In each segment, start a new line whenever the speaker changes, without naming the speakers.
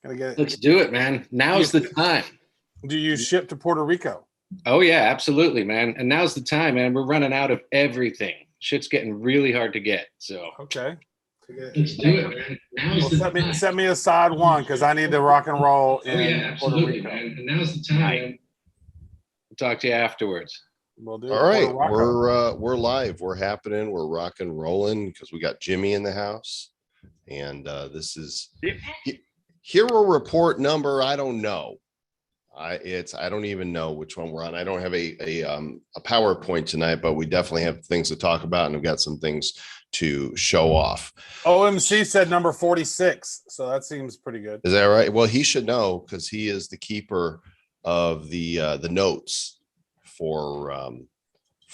Gonna get it.
Let's do it, man. Now's the time.
Do you ship to Puerto Rico?
Oh yeah, absolutely, man. And now's the time, man. We're running out of everything. Shit's getting really hard to get. So
okay.
Let's do it, man. Now's the time.
Set me aside one because I need to rock and roll in
absolutely,
Puerto Rico.
Man. And now's the time, man. We'll talk to you afterwards.
We'll do.
All right, we're live. We're happening. We're rock and rolling because we got Jimmy in the house, and this is hero report number. I don't know. I don't even know which one we're on. I don't have a PowerPoint tonight, but we definitely have things to talk about, and we've got some things to show off.
OMC said number 46, so that seems pretty good.
Is that right? Well, he should know because he is the keeper of the notes for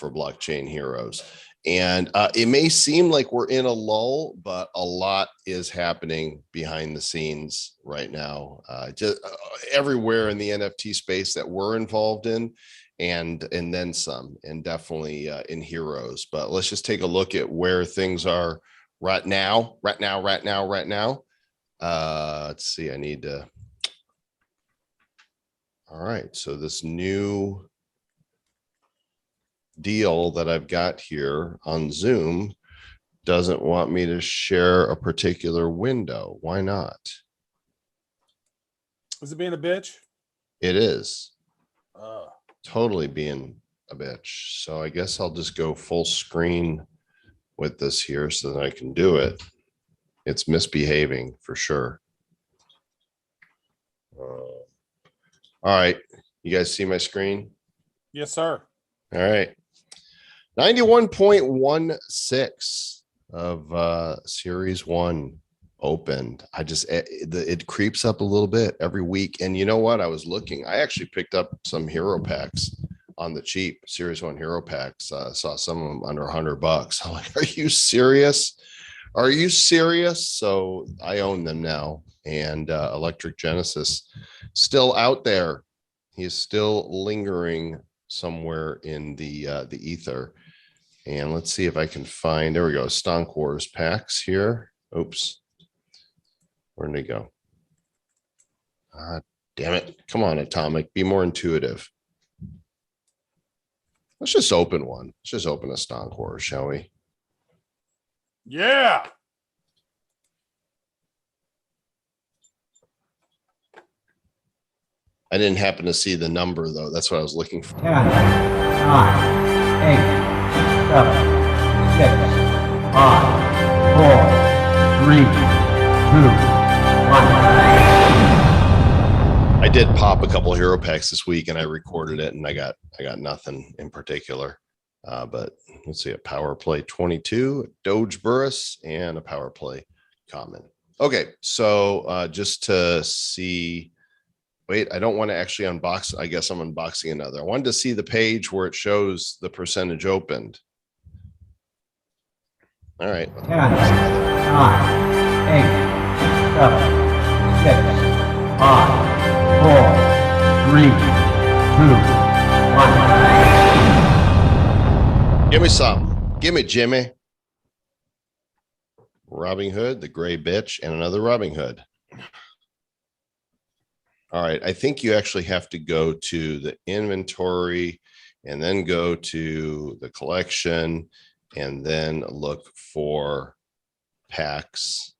Blockchain Heroes. And it may seem like we're in a lull, but a lot is happening behind the scenes right now, just everywhere in the NFT space that we're involved in, and then some, and definitely in Heroes. But let's just take a look at where things are right now. Let's see. I need to. All right. So this new deal that I've got here on Zoom doesn't want me to share a particular window. Why not?
Is it being a bitch?
It is totally being a bitch. So I guess I'll just go full screen with this here so that I can do it. It's misbehaving for sure. All right. You guys see my screen?
Yes, sir.
All right. 91.16 of series 1 opened. It creeps up a little bit every week. And you know what? I was looking, I actually picked up some hero packs on the cheap, series 1 hero packs. Saw some of them under $100. I'm like, are you serious? Are you serious? So I own them now. And Electric Genesis still out there. He's still lingering somewhere in the ether. And let's see if I can find, there we go, Stonk Wars packs here. Oops. Where'd they go? Damn it. Come on, Atomic. Be more intuitive. Let's just open one. Let's just open a Stonk Wars, shall we?
Yeah.
I didn't happen to see the number, though. That's what I was looking for.
10, 9, 8, 7, 6, 5, 4, 3, 2, 1.
I did pop a couple hero packs this week, and I recorded it, and I got nothing in particular. But let's see, a power play 22, Doge Burris, and a power play common. Okay, so just to see. Wait, I don't want to actually unbox. I guess I'm unboxing another. I wanted to see the page where it shows the percentage opened. All right.
10, 9, 8, 7, 6, 5, 4, 3, 2, 1.
Give me some. Give me Jimmy. Robin Hood, the gray bitch, and another Robin Hood. All right, I think you actually have to go to the inventory and then go to the collection and then look for packs.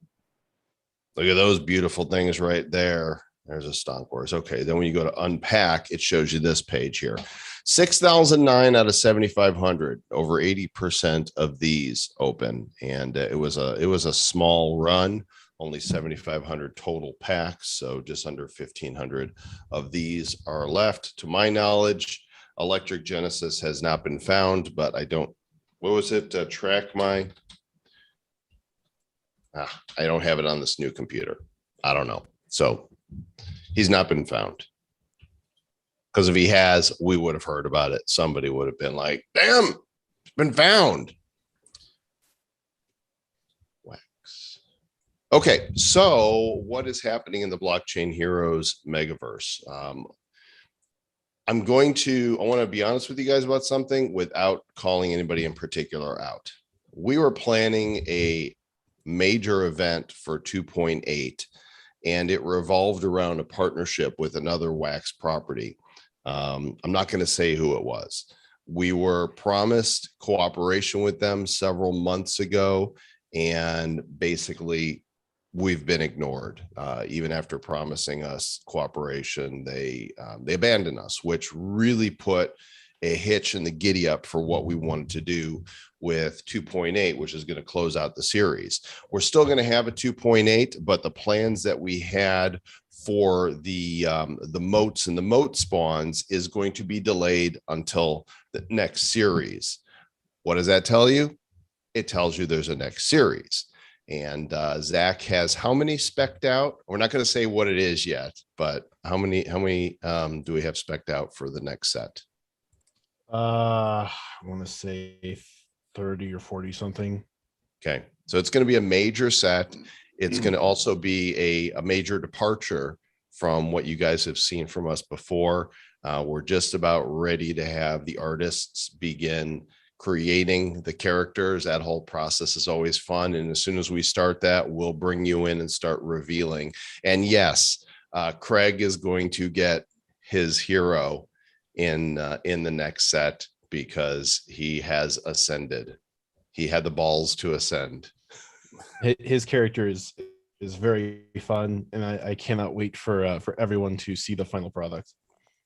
Look at those beautiful things right there. There's a Stonk Wars. Okay, then when you go to unpack, it shows you this page here. 6,009 out of 7,500, over 80% of these open. And it was a small run. Only 7,500 total packs, so just under 1,500 of these are left. To my knowledge, Electric Genesis has not been found, but I don't, what was it? Track my, I don't have it on this new computer. I don't know. So he's not been found. Because if he has, we would have heard about it. Somebody would have been like, damn, it's been found. Okay, so what is happening in the Blockchain Heroes megaverse? I want to be honest with you guys about something without calling anybody in particular out. We were planning a major event for 2.8, and it revolved around a partnership with another wax property. I'm not going to say who it was. We were promised cooperation with them several months ago, and basically we've been ignored. Even after promising us cooperation, they abandoned us, which really put a hitch in the giddy up for what we wanted to do with 2.8, which is going to close out the series. We're still going to have a 2.8, but the plans that we had for the moats and the moat spawns is going to be delayed until the next series. What does that tell you? It tells you there's a next series. And Zach has how many spec'd out? We're not going to say what it is yet, but how many do we have spec'd out for the next set?
I want to say 30 or 40 something.
Okay, so it's going to be a major set. It's going to also be a major departure from what you guys have seen from us before. We're just about ready to have the artists begin creating the characters. That whole process is always fun. And as soon as we start that, we'll bring you in and start revealing. And yes, Craig is going to get his hero in the next set because he has ascended. He had the balls to ascend.
His character is very fun, and I cannot wait for everyone to see the final product.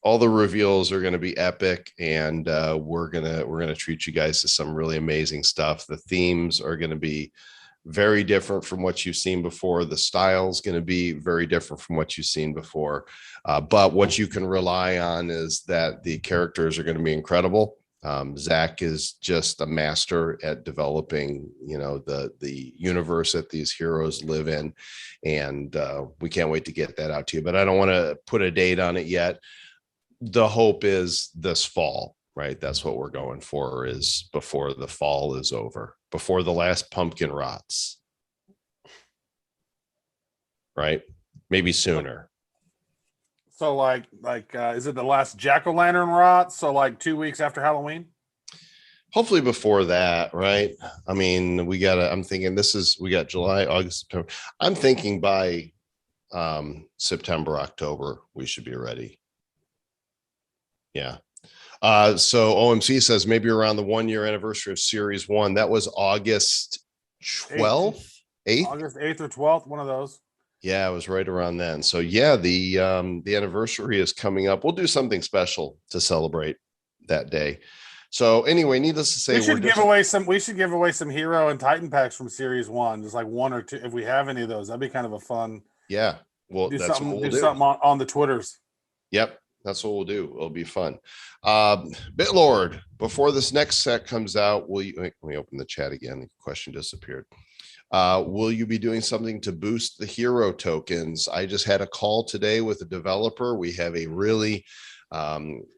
All the reveals are going to be epic, and we're gonna treat you guys to some really amazing stuff. The themes are going to be very different from what you've seen before. The style's going to be very different from what you've seen before. But what you can rely on is that the characters are going to be incredible. Zach is just a master at developing, the universe that these heroes live in. And we can't wait to get that out to you, but I don't want to put a date on it yet. The hope is this fall, right? That's what we're going for, is before the fall is over, before the last pumpkin rots, right? Maybe sooner.
So is it the last jack-o'-lantern rot? So like 2 weeks after Halloween?
Hopefully before that, right? I mean, I'm thinking we got July, August, September. I'm thinking by September, October, we should be ready. Yeah. So OMC says maybe around the 1 year anniversary of series 1. That was August 12th, 8th?
August 8th or 12th, one of those.
Yeah, it was right around then. So yeah, the anniversary is coming up. We'll do something special to celebrate that day. So anyway, needless to say,
we should give away some hero and Titan packs from series 1. Just like 1 or 2. If we have any of those, that'd be kind of a fun.
Yeah. Well,
do
that's
something,
what we'll
do something on the Twitters.
Yep. That's what we'll do. It'll be fun. Bitlord, before this next set comes out, let me open the chat again. The question disappeared. Will you be doing something to boost the hero tokens? I just had a call today with a developer. We have a really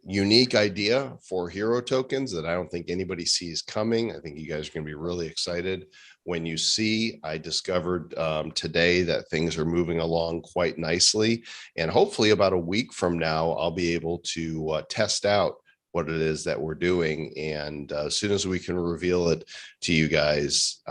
unique idea for hero tokens that I don't think anybody sees coming. I think you guys are going to be really excited when you see. I discovered today that things are moving along quite nicely, and hopefully about a week from now, I'll be able to test out what it is that we're doing. And as soon as we can reveal it to you guys,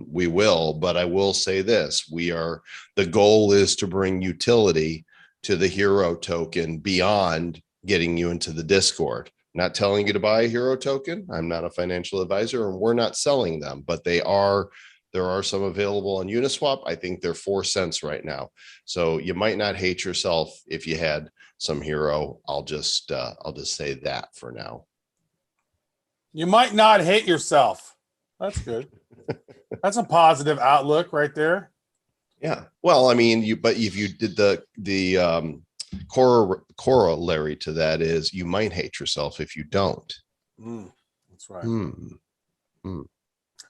we will. But I will say this, the goal is to bring utility to the hero token beyond getting you into the Discord. Not telling you to buy a hero token. I'm not a financial advisor, and we're not selling them, but there are some available on Uniswap. I think they're 4 cents right now. So you might not hate yourself if you had some hero. I'll just say that for now.
You might not hate yourself. That's good. That's a positive outlook right there.
Yeah. Well, I mean, but if you did the corollary to that is you might hate yourself if you don't.
That's right.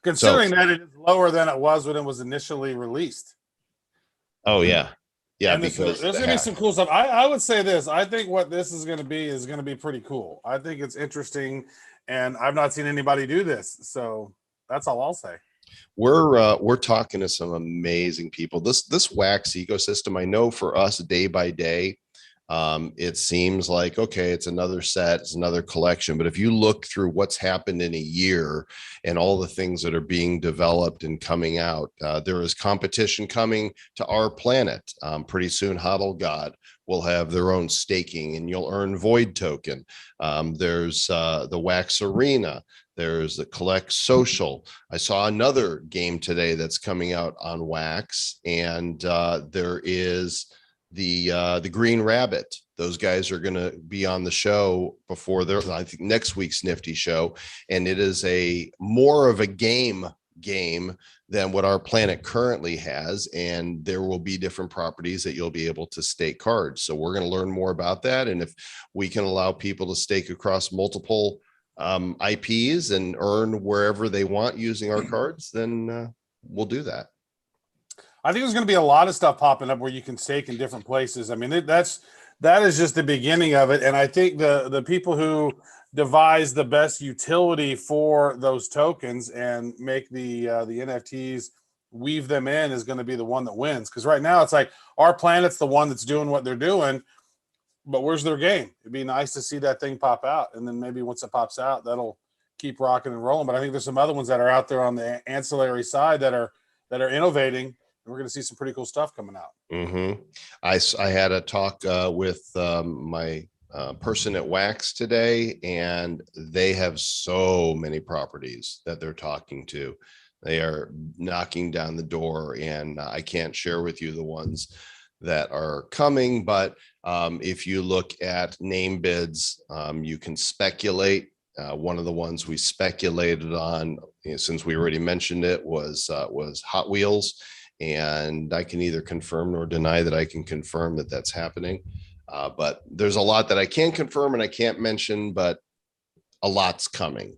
Considering that it is lower than it was when it was initially released.
Oh yeah. Yeah,
and
because
there's gonna be some cool stuff. I would say this. I think what this is gonna be pretty cool. I think it's interesting, and I've not seen anybody do this. So that's all I'll say.
We're talking to some amazing people. This wax ecosystem, I know for us day by day, It seems like, okay, it's another set, it's another collection. But if you look through what's happened in a year and all the things that are being developed and coming out, there is competition coming to our planet. Pretty soon, Hodl God will have their own staking and you'll earn Void token. There's the Wax Arena. There's the Collect Social. I saw another game today that's coming out on Wax, and there is the Green Rabbit. Those guys are going to be on the show before their, I think, next week's Nifty show, and it is a more of a game than what our planet currently has, and there will be different properties that you'll be able to stake cards. So we're going to learn more about that, and if we can allow people to stake across multiple IPs and earn wherever they want using our cards, then we'll do that.
I think there's going to be a lot of stuff popping up where you can stake in different places. I mean, that is just the beginning of it. And I think the people who devise the best utility for those tokens and make the NFTs, weave them in, is going to be the one that wins. Because right now it's like our planet's the one that's doing what they're doing, but where's their game? It'd be nice to see that thing pop out. And then maybe once it pops out, that'll keep rocking and rolling. But I think there's some other ones that are out there on the ancillary side that are innovating. We're going to see some pretty cool stuff coming out.
Mm-hmm. I had a talk with my person at Wax today, and they have so many properties that they're talking to. They are knocking down the door, and I can't share with you the ones that are coming, but if you look at name bids, you can speculate. One of the ones we speculated on, since we already mentioned it, was Hot Wheels. And I can either confirm nor deny that I can confirm that that's happening. But there's a lot that I can't confirm and I can't mention, but a lot's coming,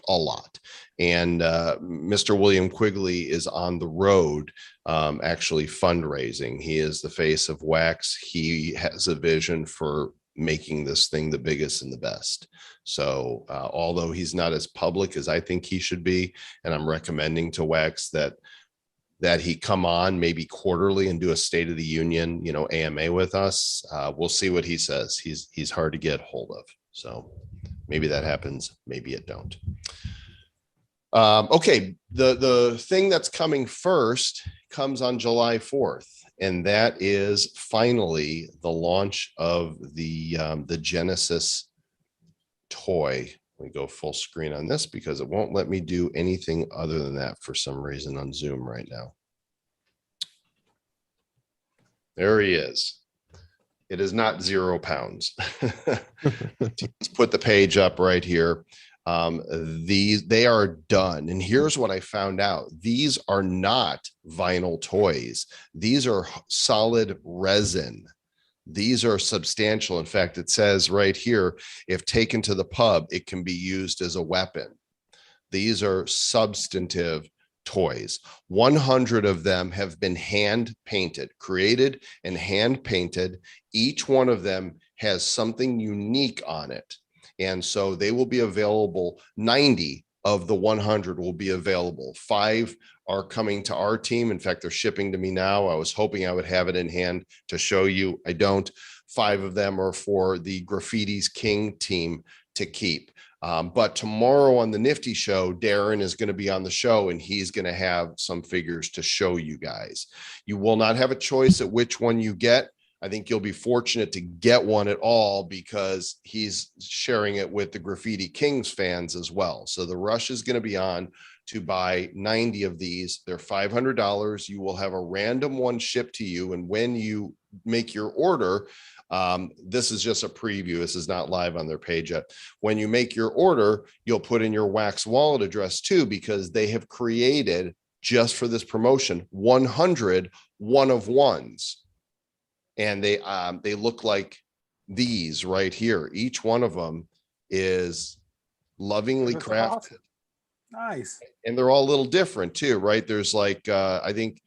a lot. And Mr. William Quigley is on the road, actually fundraising. He is the face of Wax. He has a vision for making this thing the biggest and the best. So although he's not as public as I think he should be, and I'm recommending to Wax that he come on maybe quarterly and do a State of the Union, AMA with us. We'll see what he says. He's hard to get hold of. So maybe that happens. Maybe it don't. Okay. The thing that's coming first comes on July 4th. And that is finally the launch of the Genesis toy. Let me go full screen on this because it won't let me do anything other than that for some reason on Zoom right now. There he is. It is not 0 pounds. Let's put the page up right here. They are done. And here's what I found out. These are not vinyl toys. These are solid resin. These are substantial. In fact, it says right here, if taken to the pub, it can be used as a weapon. These are substantive toys. 100 of them have been hand painted, created and hand painted. Each one of them has something unique on it. And so they will be available. 90 of the 100 will be available. 5 are coming to our team. In fact, they're shipping to me now. I was hoping I would have it in hand to show you. I don't. 5 of them are for the Graffiti's King team to keep. But tomorrow on the Nifty show, Darren is going to be on the show and he's going to have some figures to show you guys. You will not have a choice at which one you get. I think you'll be fortunate to get one at all because he's sharing it with the Graffiti Kings fans as well. So the rush is going to be on to buy 90 of these. They're $500. You will have a random one shipped to you. And when you make your order, this is just a preview. This is not live on their page yet. When you make your order, you'll put in your Wax wallet address too, because they have created just for this promotion, 100 one-of-ones. And they look like these right here. Each one of them is lovingly crafted.
Awesome. Nice.
And they're all a little different too, right? There's like, I think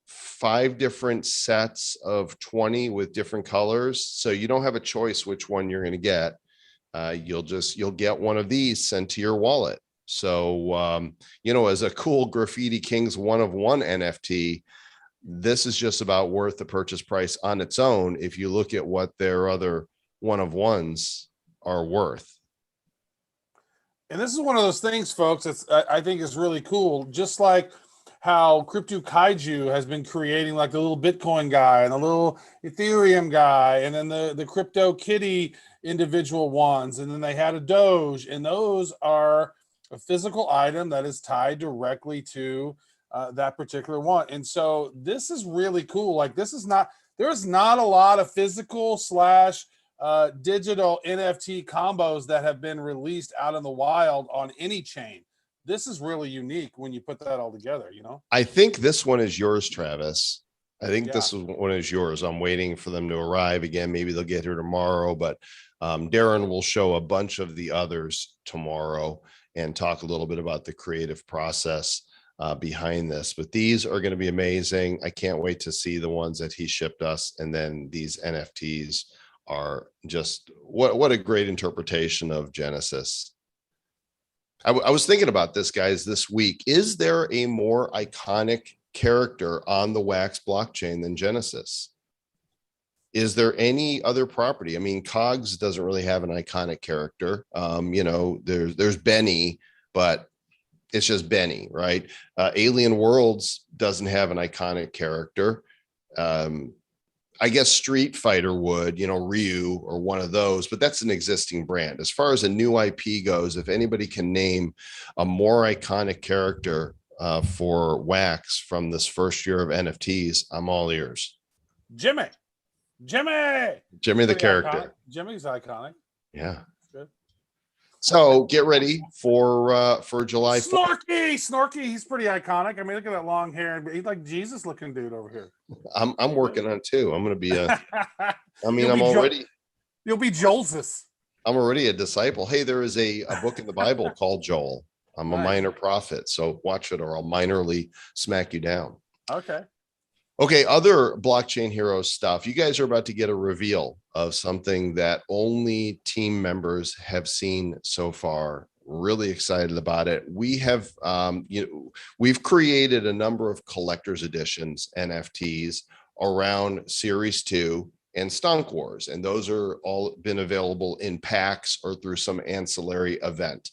5 different sets of 20 with different colors. So you don't have a choice which one you're going to get. You'll get one of these sent to your wallet. So, as a cool Graffiti Kings one-of-one NFT, this is just about worth the purchase price on its own if you look at what their other one of ones are worth.
And this is one of those things, folks, I think is really cool. Just like how Crypto Kaiju has been creating like the little Bitcoin guy and the little Ethereum guy, and then the Crypto Kitty individual ones, and then they had a Doge, and those are a physical item that is tied directly to that particular one. And so this is really cool. Like there's not a lot of physical / digital NFT combos that have been released out in the wild on any chain. This is really unique when you put that all together, you know?
I think this one is yours, Travis. I think this one is yours. I'm waiting for them to arrive again. Maybe they'll get here tomorrow, but Darren will show a bunch of the others tomorrow and talk a little bit about the creative process behind this. But these are going to be amazing. I can't wait to see the ones that he shipped us. And then these NFTs are just what a great interpretation of Genesis. I was thinking about this, guys, this week. Is there a more iconic character on the Wax blockchain than Genesis? Is there any other property? I mean, Cogs doesn't really have an iconic character. You know, there's Benny, but it's just Benny, right? Alien Worlds doesn't have an iconic character. I guess Street Fighter would, you know, Ryu or one of those, but that's an existing brand. As far as a new IP goes, if anybody can name a more iconic character for Wax from this first year of NFTs, I'm all ears.
Jimmy
the character.
Iconic. Jimmy's iconic.
Yeah.
Good.
So get ready for July 4th.
Snorky. He's pretty iconic. I mean, look at that long hair. He's like Jesus looking dude over here.
I'm working on it too. I'm going to be
You'll be Joel's.
I'm already a disciple. Hey, there is a book in the Bible called Joel. I'm a minor prophet. So watch it or I'll minorly smack you down. Okay, other blockchain heroes stuff. You guys are about to get a reveal of something that only team members have seen so far. Really excited about it. We have, we've created a number of collector's editions, NFTs, around Series 2 and Stonk Wars, and those are all been available in packs or through some ancillary event.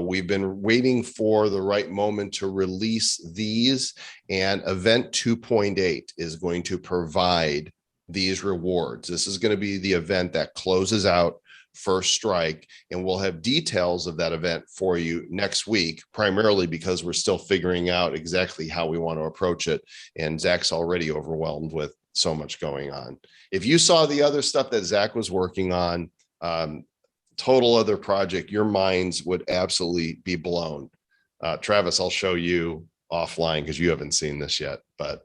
We've been waiting for the right moment to release these, and Event 2.8 is going to provide these rewards. This is going to be the event that closes out First Strike, and we'll have details of that event for you next week, primarily because we're still figuring out exactly how we want to approach it, and Zach's already overwhelmed with so much going on. If you saw the other stuff that Zach was working on, total other project, your minds would absolutely be blown. Travis, I'll show you offline because you haven't seen this yet, but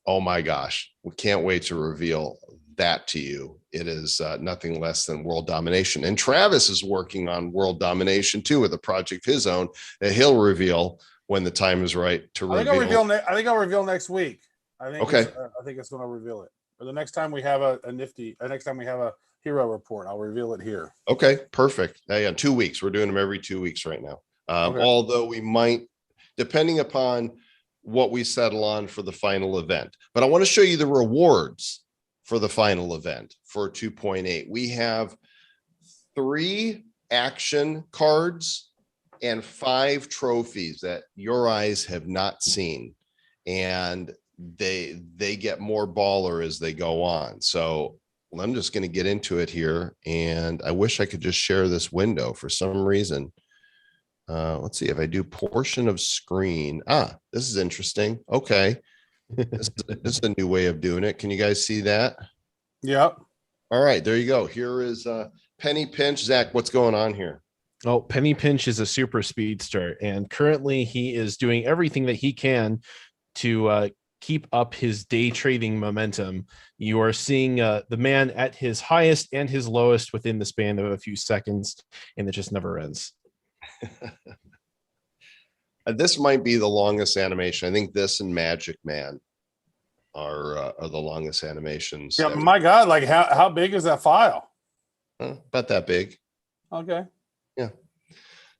oh my gosh, we can't wait to reveal that to you. It is nothing less than world domination. And Travis is working on world domination too with a project of his own that he'll reveal when the time is right to reveal.
I think I'll reveal next week. I think it's when I'll reveal it. Or the next time we have next time we have a hero report, I'll reveal it here.
Okay, perfect. Yeah, 2 weeks. We're doing them every 2 weeks right now. Although we might, depending upon what we settle on for the final event. But I want to show you the rewards for the final event for 2.8. We have 3 action cards and 5 trophies that your eyes have not seen. And they get more baller as they go on. So I'm just going to get into it here, and I wish I could just share this window for some reason. Let's see if I do portion of screen. This is interesting. Okay. This is a new way of doing it. Can you guys see that?
Yep.
All right, there you go. Here is Penny Pinch. Zach, what's going on here?
Oh, Penny Pinch is a super speedster, and currently he is doing everything that he can to keep up his day trading momentum. You are seeing the man at his highest and his lowest within the span of a few seconds, and it just never ends.
This might be the longest animation. I think this and Magic Man are the longest animations.
Yeah, my God, like how big is that file?
About that big.
Okay.
Yeah.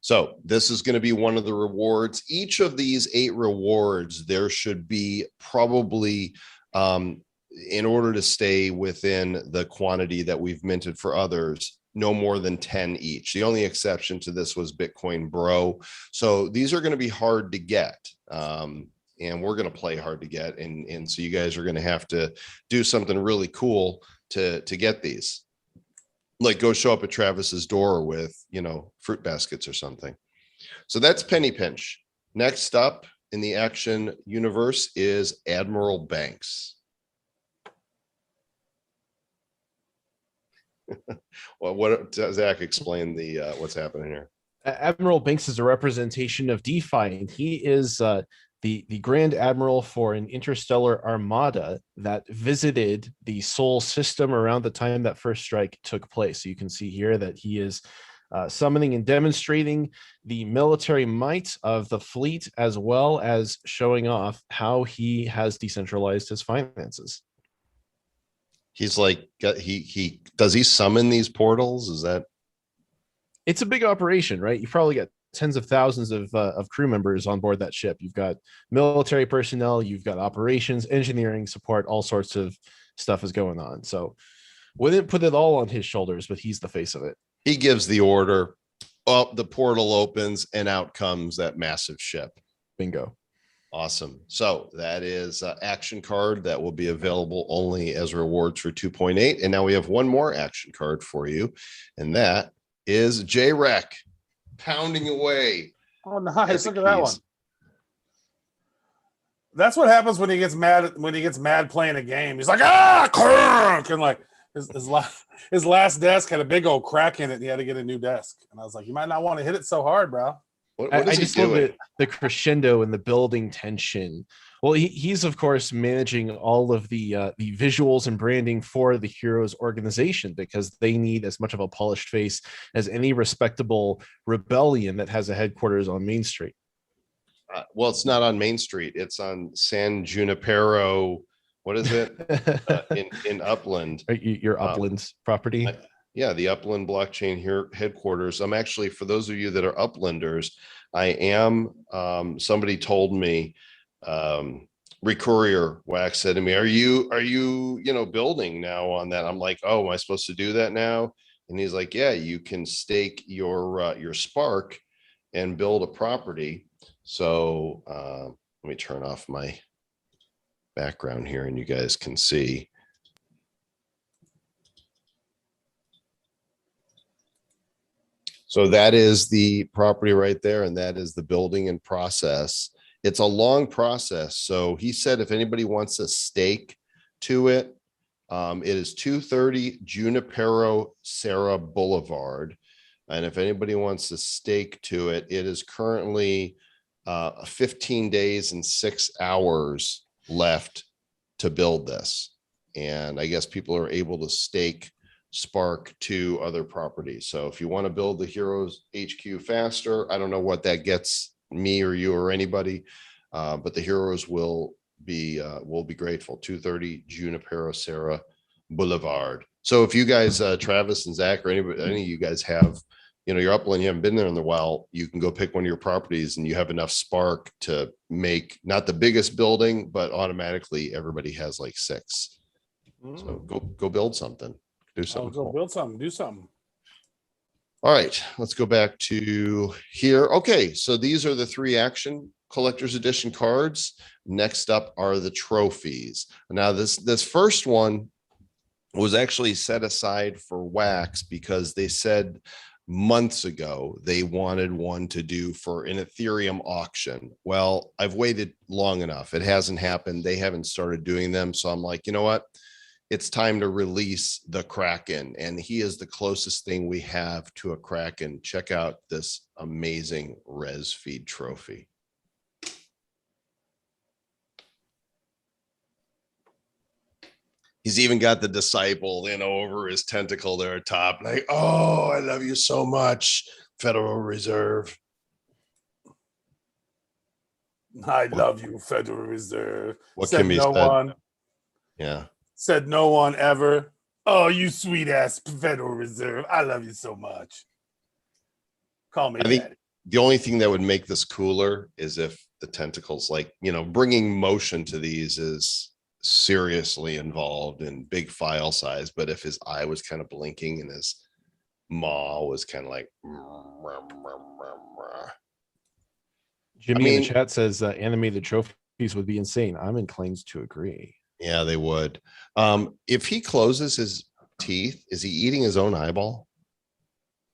So this is going to be one of the rewards. Each of these 8 rewards, there should be probably, in order to stay within the quantity that we've minted for others, no more than 10 each. The only exception to this was Bitcoin Bro. So these are going to be hard to get. And we're going to play hard to get. And so you guys are going to have to do something really cool to get these. Like go show up at Travis's door with, you know, fruit baskets or something. So that's Penny Pinch. Next up in the action universe is Admiral Banks. Well, what Zach explain the what's happening here?
Admiral Banks is a representation of DeFi, and he is the Grand Admiral for an interstellar armada that visited the Sol system around the time that first strike took place. So you can see here that he is summoning and demonstrating the military might of the fleet, as well as showing off how he has decentralized his finances.
He's like, he does he summon these portals? Is that?
It's a big operation, right? You probably got tens of thousands of crew members on board that ship. You've got military personnel, you've got operations, engineering, support, all sorts of stuff is going on. So wouldn't put it all on his shoulders, but he's the face of it.
He gives the order, oh, the portal opens, and out comes that massive ship.
Bingo.
Awesome. So that is action card that will be available only as rewards for 2.8. And now we have one more action card for you, and that is J-Rec pounding away.
Oh, nice. Look at that one. That's what happens when he gets mad playing a game. He's like, crunk! And like his last desk had a big old crack in it, and he had to get a new desk. And I was like, you might not want to hit it so hard, bro.
What
I
is he
just love
doing?
the crescendo and the building tension. Well, he's of course managing all of the visuals and branding for the Heroes organization, because they need as much of a polished face as any respectable rebellion that has a headquarters on Main Street.
Well, it's not on Main Street. It's on San Junipero. What is it? in Upland.
Your Upland property.
Yeah, the Upland blockchain here headquarters. I'm actually, for those of you that are Uplanders, I am. Somebody told me, Recourier Wax said to me, are you building now on that? I'm like, oh, am I supposed to do that now? And he's like, yeah, you can stake your Spark and build a property. So let me turn off my background here and you guys can see. So that is the property right there, and that is the building in process. It's a long process. So he said if anybody wants a stake to it, it is 230 Junipero Serra Boulevard. And if anybody wants a stake to it, it is currently 15 days and 6 hours left to build this. And I guess people are able to stake Spark to other properties. So if you want to build the Heroes HQ faster, I don't know what that gets me or you or anybody, but the Heroes will be grateful. 230 Junipero Serra Boulevard. So if you guys, Travis and Zach, or any of you guys have, you're Upland, you haven't been there in a while, you can go pick one of your properties and you have enough Spark to make not the biggest building, but automatically everybody has like 6. So go build something. Do something.
Go build something. Do something.
All right, let's go back to here. Okay, so these are the 3 action collector's edition cards. Next up are the trophies. Now this first one was actually set aside for Wax because they said months ago they wanted one to do for an Ethereum auction. Well, I've waited long enough. It hasn't happened. They haven't started doing them. So I'm like, you know what? It's time to release the Kraken, and he is the closest thing we have to a Kraken. Check out this amazing Rezfeed trophy. He's even got the disciple, over his tentacle there at top. Like, oh, I love you so much, Federal Reserve.
I love you, Federal Reserve.
What
Said
can be
no
said?
one.
Yeah.
Said no one ever. Oh, you sweet ass Federal Reserve. I love you so much. Call me
I think
daddy.
the only thing that would make this cooler is if the tentacles, like, bringing motion to these is seriously involved in big file size. But if his eye was kind of blinking and his maw was kind of like,
Jimmy in the chat says animated trophies would be insane. I'm inclined to agree.
yeah, they would. If he closes his teeth, is he eating his own eyeball?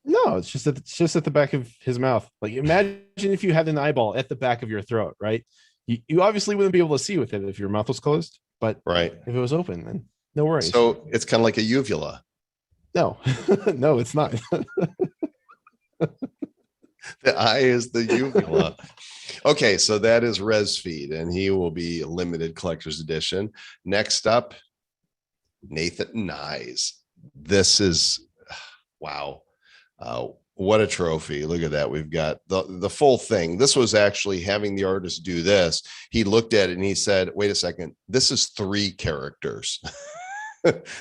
No, it's just at the back of his mouth. Like, imagine if you had an eyeball at the back of your throat, right? You obviously wouldn't be able to see with it if your mouth was closed, but
Right.
if it was open, then no worries.
So it's kind of like a uvula.
No, no, it's not.
The eye is the uvula. Okay, so that is Rezfeed, and he will be a limited collector's edition. Next up, Nathan Nyes. This is, wow. What a trophy. Look at that. We've got the full thing. This was actually having the artist do this. He looked at it and he said, wait a second, this is 3 characters.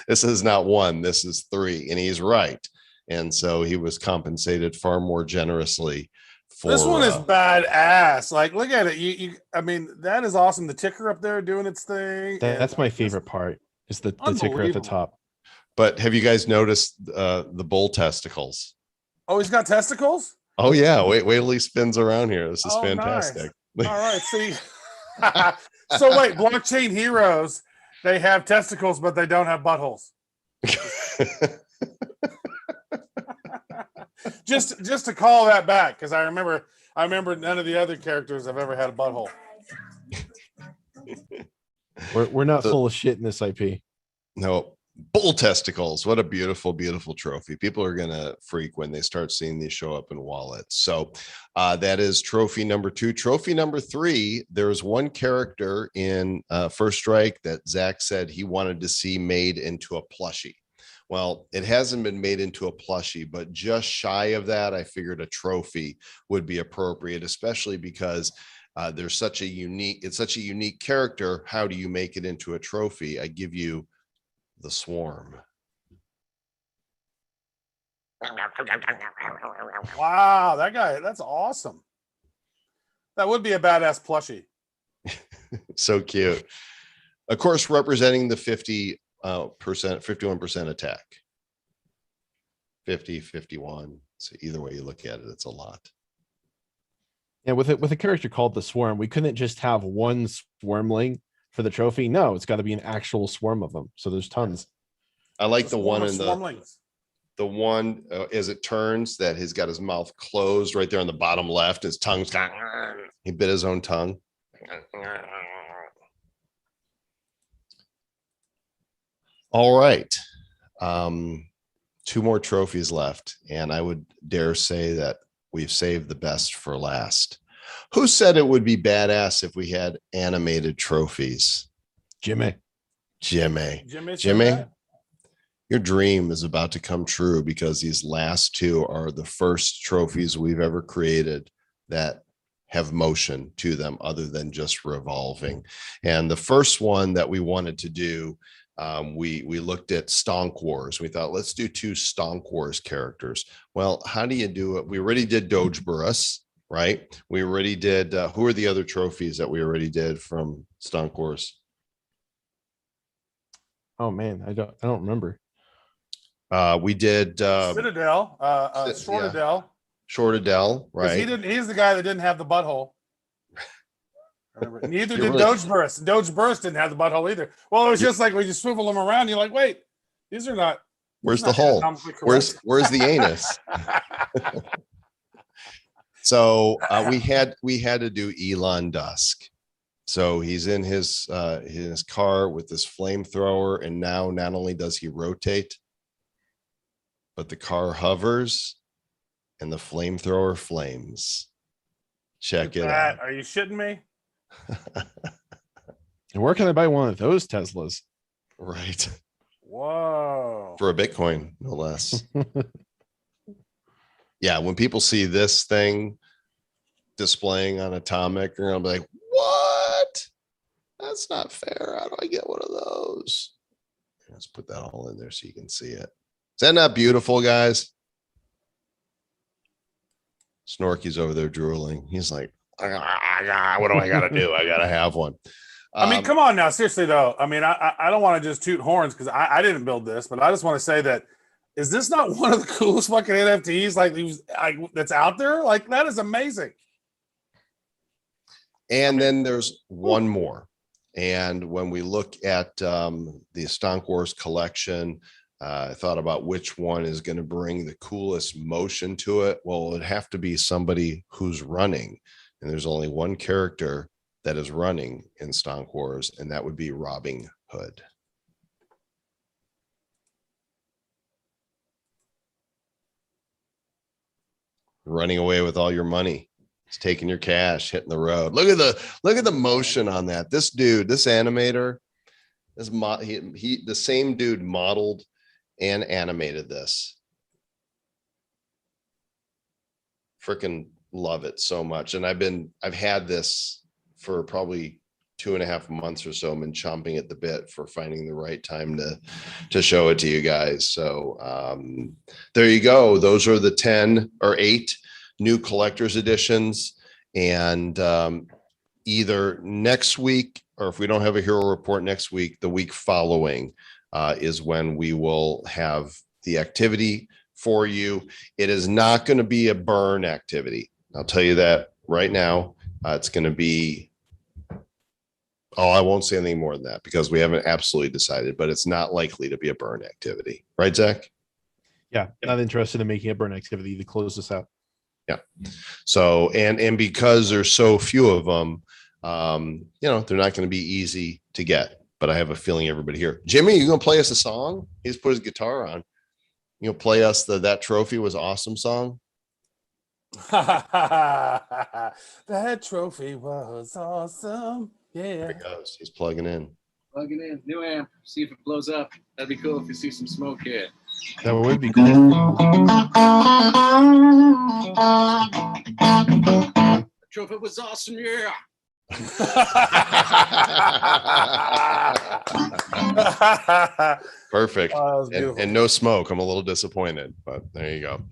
This is not 1, this is 3. And he's right. And so he was compensated far more generously for
this one is badass. Like, look at it. I mean, that is awesome. The ticker up there doing its thing.
That's my favorite part, is the ticker at the
Unbelievable.
top.
But have you guys noticed the bull testicles?
Oh, he's got testicles?
Oh yeah, wait till he spins around here. This is
Oh,
fantastic.
All right, see. So wait, blockchain heroes, they have testicles, but they don't have buttholes. Just to call that back, because I remember none of the other characters have ever had a butthole.
We're not full of shit in this IP.
No, bull testicles. What a beautiful, beautiful trophy. People are going to freak when they start seeing these show up in wallets. So that is trophy number 2. Trophy number 3, there's one character in First Strike that Zach said he wanted to see made into a plushie. Well, it hasn't been made into a plushie, but just shy of that, I figured a trophy would be appropriate, especially because it's such a unique character. How do you make it into a trophy? I give you the Swarm.
Wow, that guy, that's awesome. That would be a badass plushie.
So cute. Of course, representing the 51% attack. 50, 51. So either way you look at it, it's a lot.
Yeah, with a character called the Swarm, we couldn't just have one swarmling for the trophy. No, it's got to be an actual swarm of them. So there's tons.
I like the one in
Swarmlings.
the one as it turns that he's got his mouth closed right there on the bottom left. His tongue's got, he bit his own tongue. All right. 2 more trophies left. And I would dare say that we've saved the best for last. Who said it would be badass if we had animated trophies?
Jimmy.
Jimmy.
Jimmy.
Your dream is about to come true, because these last 2 are the first trophies we've ever created that have motion to them other than just revolving. And the first one that we wanted to do, we looked at Stonk Wars. We thought, let's do 2 Stonk Wars characters. Well, how do you do it? We already did Dogeburus, right? We already did, who are the other trophies that we already did from Stonk Wars?
Oh man, I don't remember.
We did
Citadel, Shortadel.
Shortadel, right?
He's the guy that didn't have the butthole. Neither did
really-
Dogeburst. Dogeburst didn't have the butthole either. Well, it was just like when you swivel them around, you're like, wait, these are not.
Where's the hole? Where's the anus? So we had to do Elon Dusk. So he's in his car with this flamethrower, and now not only does he rotate, but the car hovers and the flamethrower flames. Check it out.
Are you shitting me?
And where can I buy one of those Teslas?
Right.
Whoa.
For a Bitcoin, no less. Yeah, when people see this thing displaying on Atomic, they're gonna be like, what? That's not fair. How do I get one of those? Let's put that all in there so you can see it. Is that not beautiful, guys? Snorky's over there drooling. He's like, what do I got to do? I got to have one.
I mean, come on now. Seriously, though. I mean, I don't want to just toot horns because I didn't build this, but I just want to say that is this not one of the coolest fucking NFTs that's out there? Like, that is amazing.
And then there's one more. And when we look at the Stonk Wars collection, I thought about which one is going to bring the coolest motion to it. Well, it'd have to be somebody who's running. And there's only one character that is running in Stonk Wars, and that would be Robin Hood. Running away with all your money. He's taking your cash, hitting the road. Look at the motion on that. This dude, this animator, the same dude modeled and animated this. Freaking love it so much. And I've had this for probably 2.5 months or so. I've been chomping at the bit for finding the right time to show it to you guys. So there you go. Those are the 10 or 8 new collector's editions. And either next week, or if we don't have a hero report next week, the week following is when we will have the activity for you. It is not going to be a burn activity. I'll tell you that right now. It's going to be, I won't say anything more than that because we haven't absolutely decided, but it's not likely to be a burn activity. Right, Zach?
Yeah, not interested in making a burn activity to close this out.
Yeah. So, and because there's so few of them, they're not going to be easy to get, but I have a feeling everybody here. Jimmy, you going to play us a song? He's put his guitar on. You'll play us That Trophy Was Awesome song?
That trophy was awesome. Yeah.
There he goes. He's plugging in.
Plugging in. New amp. See if it blows up. That'd be cool if you see some smoke here.
That would be cool.
The trophy was awesome, yeah.
Perfect.
Oh, that was
and no smoke. I'm a little disappointed, but there you go.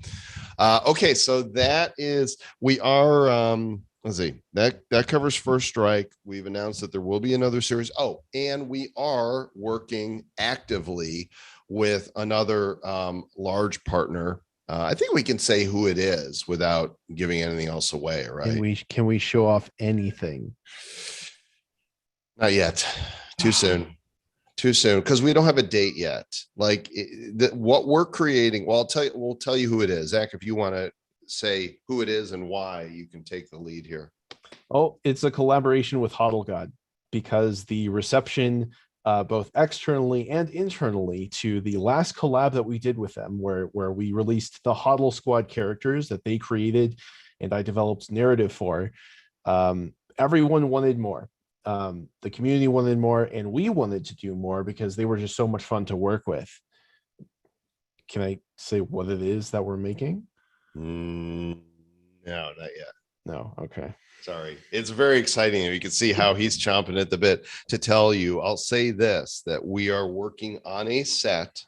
Okay, so that is, we are let's see, that covers First Strike. We've announced that there will be another series. Oh, and we are working actively with another large partner. I think we can say who it is without giving anything else away, right?
Can we show off anything?
Not yet. Too soon, because we don't have a date yet. Like what we're creating. Well, we'll tell you who it is. Zach, if you want to say who it is and why, you can take the lead here.
Oh, it's a collaboration with Hodl God, because the reception both externally and internally to the last collab that we did with them, where we released the Hodl Squad characters that they created and I developed narrative for, everyone wanted more. The community wanted more, and we wanted to do more because they were just so much fun to work with. Can I say what it is that we're making?
No, not yet.
No. Okay.
Sorry. It's very exciting. You can see how he's chomping at the bit to tell you. I'll say this, that we are working on a set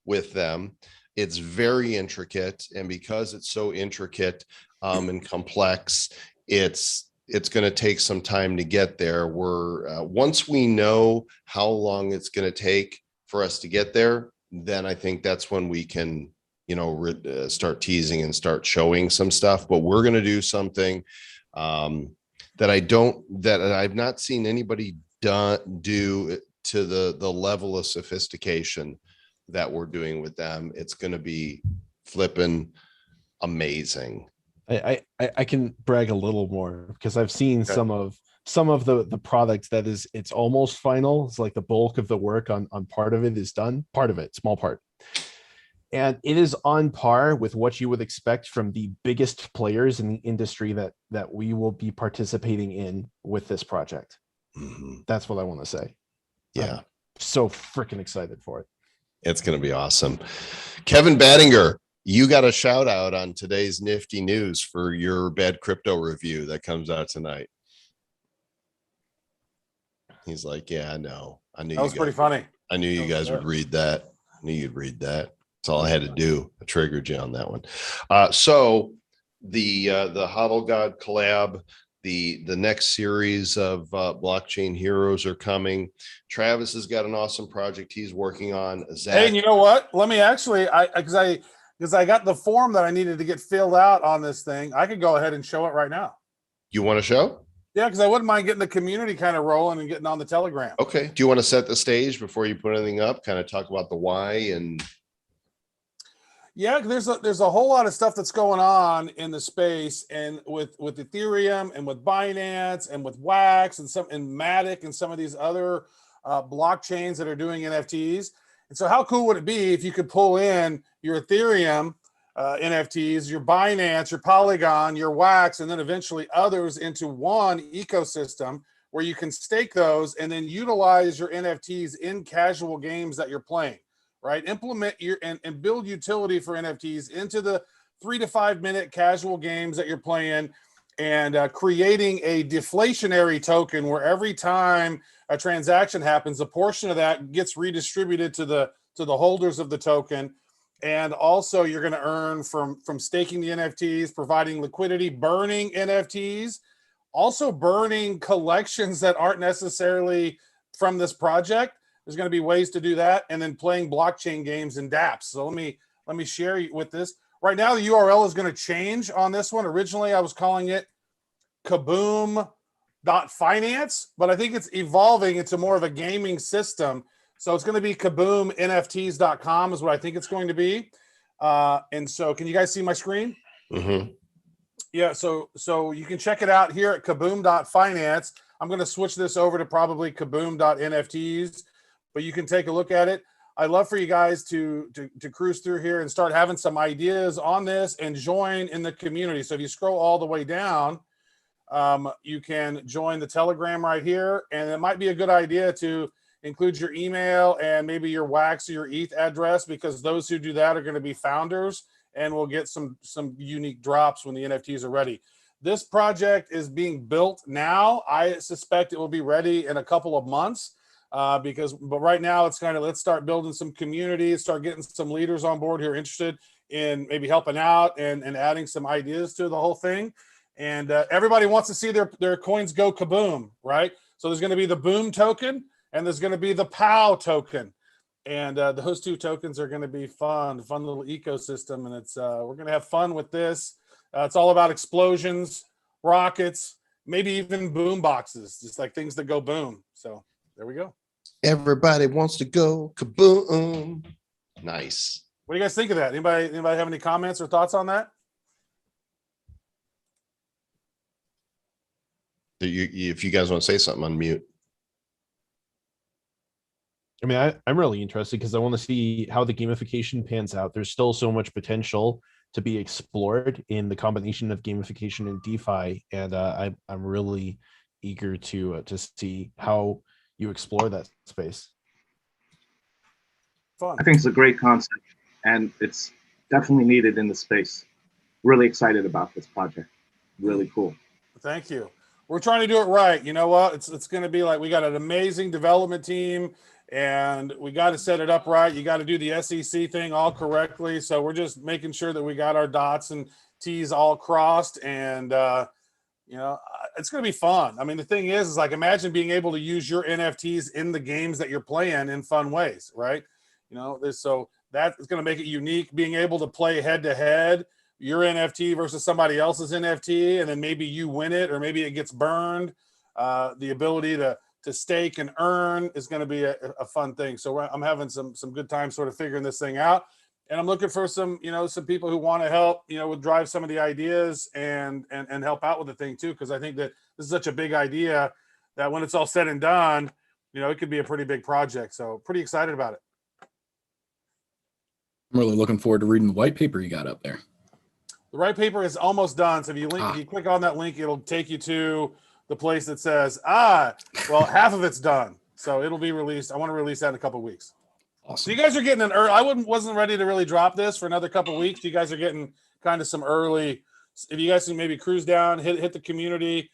with them. It's very intricate. And because it's so intricate and complex, it's going to take some time to get there. Once we know how long it's going to take for us to get there, then I think that's when we can, start teasing and start showing some stuff. But we're going to do something that I've not seen anybody do to the level of sophistication that we're doing with them. It's going to be flipping amazing.
I can brag a little more because I've seen some of the products that it's almost final. It's like the bulk of the work on part of it is done. Part of it, small part. And it is on par with what you would expect from the biggest players in the industry that we will be participating in with this project.
Mm-hmm.
That's what I want to say.
Yeah.
I'm so freaking excited for it.
It's going to be awesome. Kevin Battinger, you got a shout out on today's Nifty News for your Bad Crypto review that comes out tonight. He's like, yeah, I know. I knew
that was pretty funny.
I knew you guys would read that. I knew you'd read that. That's all I had to do. I triggered you on that one. So the Hodl God collab, the next series of blockchain heroes are coming. Travis has got an awesome project he's working on. Zach,
Hey, and you know what? Let me actually, because I got the form that I needed to get filled out on this thing. I could go ahead and show it right now.
you want to show?
Yeah, because I wouldn't mind getting the community kind of rolling and getting on the Telegram.
Okay. Do you want to set the stage before you put anything up? Kind of talk about the why and.
Yeah, there's a whole lot of stuff that's going on in the space, and with Ethereum and with Binance and with Wax and Matic and some of these other blockchains that are doing NFTs. And so, how cool would it be if you could pull in your Ethereum NFTs, your Binance, your Polygon, your Wax, and then eventually others into one ecosystem where you can stake those and then utilize your NFTs in casual games that you're playing, right? Implement your and build utility for NFTs into the 3 to 5 minute casual games that you're playing, and creating a deflationary token where every time a transaction happens, a portion of that gets redistributed to the holders of the token. And also you're going to earn from staking the NFTs, providing liquidity, burning NFTs, also burning collections that aren't necessarily from this project. There's going to be ways to do that, and then playing blockchain games and dApps. So let me share you with this. Right now, the URL is going to change on this one. Originally, I was calling it kaboom.finance, but I think it's evolving into more of a gaming system. So it's going to be kabooMNFTs.com is what I think it's going to be. And so can you guys see my screen?
Mm-hmm.
Yeah, so you can check it out here at kaboom.finance. I'm going to switch this over to probably kaboom.nfts, but you can take a look at it. I'd love for you guys to cruise through here and start having some ideas on this and join in the community. So if you scroll all the way down, you can join the Telegram right here, and it might be a good idea to include your email and maybe your Wax or your ETH address, because those who do that are going to be founders, and we'll get some unique drops when the NFTs are ready. This project is being built now. I suspect it will be ready in a couple of months, but right now it's kind of, let's start building some community, start getting some leaders on board who are interested in maybe helping out and adding some ideas to the whole thing. And everybody wants to see their coins go kaboom, right? So there's going to be the boom token, and there's going to be the POW token. And those two tokens are going to be fun little ecosystem. And it's we're going to have fun with this. It's all about explosions, rockets, maybe even boom boxes, just like things that go boom. So there we go.
Everybody wants to go kaboom. Nice.
What do you guys think of that? Anybody have any comments or thoughts on that?
If you guys want to say something, unmute.
I mean, I'm really interested because I want to see how the gamification pans out. There's still so much potential to be explored in the combination of gamification and DeFi, and I'm really eager to see how you explore that space.
Fun.
I think it's a great concept, and it's definitely needed in the space. Really excited about this project. Really cool.
Thank you. We're trying to do it right. You know what? It's going to be like, we got an amazing development team, and we got to set it up right. You got to do the SEC thing all correctly. So we're just making sure that we got our dots and T's all crossed, and it's going to be fun. I mean, the thing is like, imagine being able to use your NFTs in the games that you're playing in fun ways, right? So that is going to make it unique, being able to play head to head, your NFT versus somebody else's NFT, and then maybe you win it, or maybe it gets burned. The ability to stake and earn is going to be a fun thing. So I'm having some good time sort of figuring this thing out, and I'm looking for some people who want to help, with drive some of the ideas and help out with the thing too. Cause I think that this is such a big idea that when it's all said and done, it could be a pretty big project. So pretty excited about it.
I'm really looking forward to reading the white paper you got up there.
The white paper is almost done. So if you click on that link, it'll take you to the place that says, half of it's done. So it'll be released. I want to release that in a couple of weeks.
Awesome.
So you guys are getting an early, I wasn't ready to really drop this for another couple of weeks. You guys are getting kind of some early, if you guys can maybe cruise down, hit the community,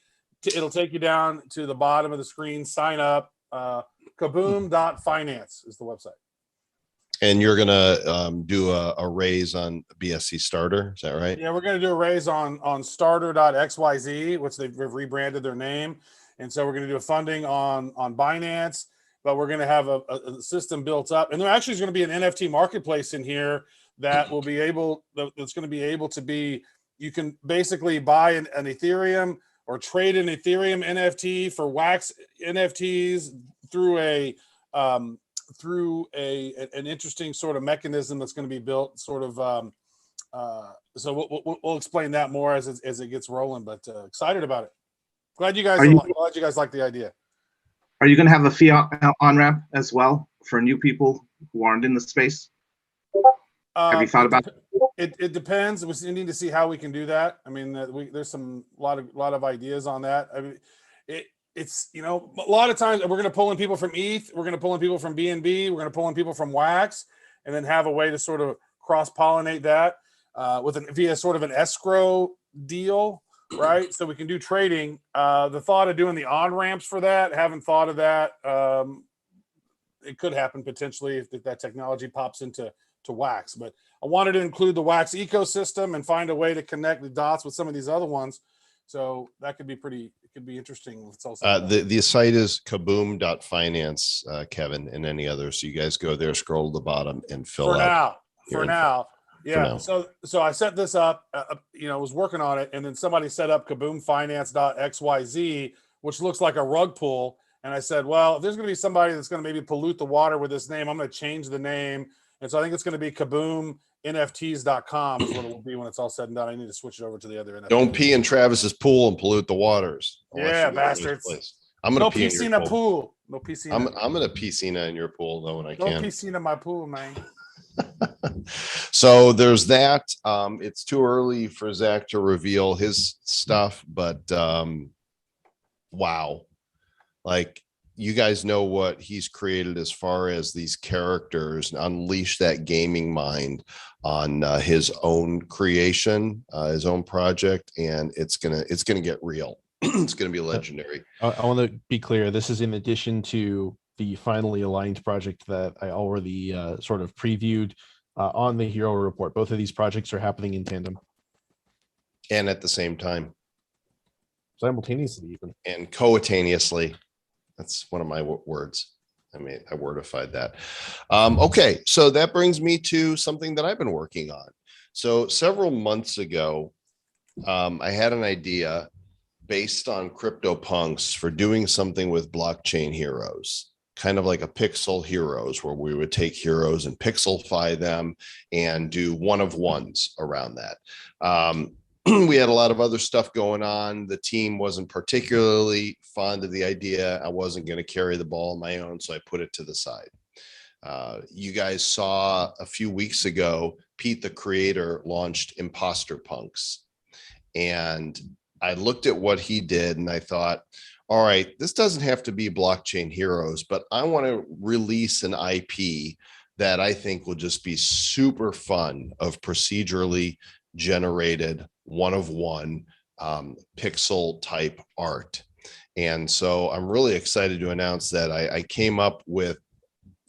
it'll take you down to the bottom of the screen, sign up, kaboom.finance is the website.
And you're gonna do a raise on BSC Starter, is that right?
Yeah, we're going to do a raise on starter.xyz, which they've rebranded their name. And so we're going to do a funding on Binance, but we're going to have a system built up. And there actually is going to be an NFT marketplace in here that will be able, that's going to be able to be, you can basically buy an Ethereum or trade an Ethereum NFT for wax NFTs through an interesting sort of mechanism that's going to be built sort of, so we'll explain that more as it gets rolling, but excited about it. Glad you guys like the idea.
Are you going to have a fee on ramp as well for new people who aren't in the space? Have you thought about
it? It depends. We need to see how we can do that. I mean, there's a lot of ideas on that. I mean, it's a lot of times we're going to pull in people from ETH, we're going to pull in people from BNB, we're going to pull in people from Wax, and then have a way to sort of cross pollinate that via sort of an escrow deal, right? So we can do trading. The thought of doing the on ramps for that, haven't thought of that. It could happen potentially if that technology pops into Wax, but I wanted to include the Wax ecosystem and find a way to connect the dots with some of these other ones. So that could be interesting. It's also
the site is kaboom.finance, Kevin, and any others. So you guys go there, scroll to the bottom, and fill out.
For now. Yeah. So I set this up, was working on it, and then somebody set up kaboomfinance.xyz, which looks like a rug pull. And I said, well, if there's going to be somebody that's going to maybe pollute the water with this name, I'm going to change the name. And so I think it's going to be kaboomnfts.com is what it will be when it's all said and done. I need to switch it over to the other NFT.
Don't pee in Travis's pool and pollute the waters.
Yeah, bastards.
I'm going to pee in your
pool. No piscina.
I'm going to piscina in your pool though when I can.
No piscina in my pool, man.
So there's that. It's too early for Zach to reveal his stuff, but wow. Like, you guys know what he's created as far as these characters, and unleash that gaming mind on his own creation, his own project, and it's gonna get real. It's gonna be legendary.
I want to be clear. This is in addition to the finally aligned project that I already sort of previewed on the Hero Report. Both of these projects are happening in tandem
And at the same time,
simultaneously, even,
and coetaneously. That's one of my words. I wordified that. Okay, so that brings me to something that I've been working on. So several months ago, I had an idea based on CryptoPunks for doing something with blockchain heroes, kind of like a pixel heroes, where we would take heroes and pixelify them and do one-of-ones around that. We had a lot of other stuff going on. The team wasn't particularly fond of the idea. I wasn't going to carry the ball on my own, so I put it to the side. You guys saw a few weeks ago, Pete, the creator, launched Imposter Punks. And I looked at what he did and I thought, all right, this doesn't have to be blockchain heroes, but I want to release an IP that I think will just be super fun, of procedurally generated one-of-one pixel type art. And so I'm really excited to announce that I came up with